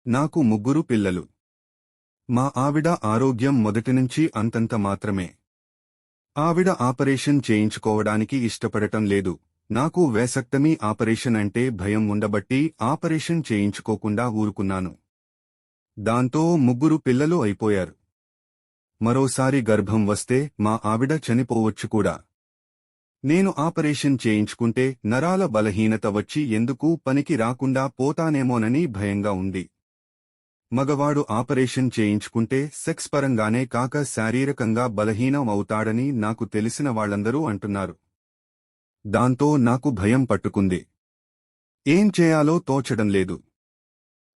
నాకు ముగ్గురు పిల్లలు. మా ఆవిడ ఆరోగ్యం మొదటినుంచి అంతంత మాత్రమే. ఆవిడ ఆపరేషన్ చేయించుకోవడానికి ఇష్టపడటం లేదు. నాకు వేసక్టమీ ఆపరేషన్ అంటే భయం ఉండబట్టి ఆపరేషన్ చేయించుకోకుండా ఊరుకున్నాను. దాంతో ముగ్గురు పిల్లలు అయిపోయారు. మరోసారి గర్భం వస్తే మా ఆవిడ చనిపోవచ్చు కూడా. నేను ఆపరేషన్ చేయించుకుంటే నరాల బలహీనత వచ్చి ఎందుకు పనికి రాకుండా పోతానేమోనని భయంగా ఉంది. మగవాడు ఆపరేషన్ చేయించుకుంటే సెక్స్ పరంగానే కాక శారీరకంగా బలహీనం అవుతాడని నాకు తెలిసిన వాళ్లందరూ అంటున్నారు. దాంతో నాకు భయం పట్టుకుంది. ఏం చేయాలో తోచడం లేదు.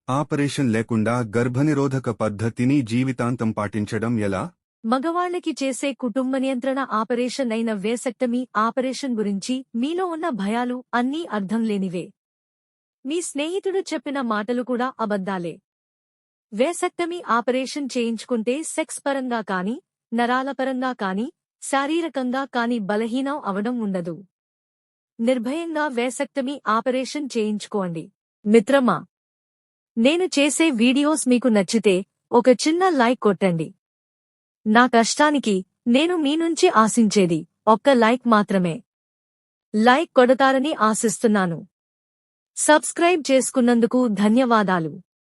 ఆపరేషన్ లేకుండా గర్భనిరోధక పద్ధతిని జీవితాంతం పాటించడం ఎలా? మగవాళ్లకి చేసే కుటుంబ నియంత్రణ ఆపరేషన్ అయిన వేసెక్టమీ ఆపరేషన్ గురించి మీలో ఉన్న భయాలు అన్నీ అర్థం లేనివే. మీ స్నేహితుడు చెప్పిన మాటలు కూడా అబద్ధాలే. వేసెక్టమీ ఆపరేషన్ చేయించుకుంటే సెక్స్ పరంగా కాని, నరాల పరంగా కాని, శారీరకంగా కాని బలహీనం అవడం ఉండదు. నిర్భయంగా వేసెక్టమీ ఆపరేషన్ చేయించుకోండి. మిత్రమా, నేను చేసే వీడియోస్ మీకు నచ్చితే ఒక చిన్న లైక్ కొట్టండి. నా కష్టానికి నేను మీ నుంచి ఆశించేది ఒక్క లైక్ మాత్రమే. లైక్ కొడతారని ఆశిస్తున్నాను. సబ్స్క్రైబ్ చేసుకున్నందుకు ధన్యవాదాలు.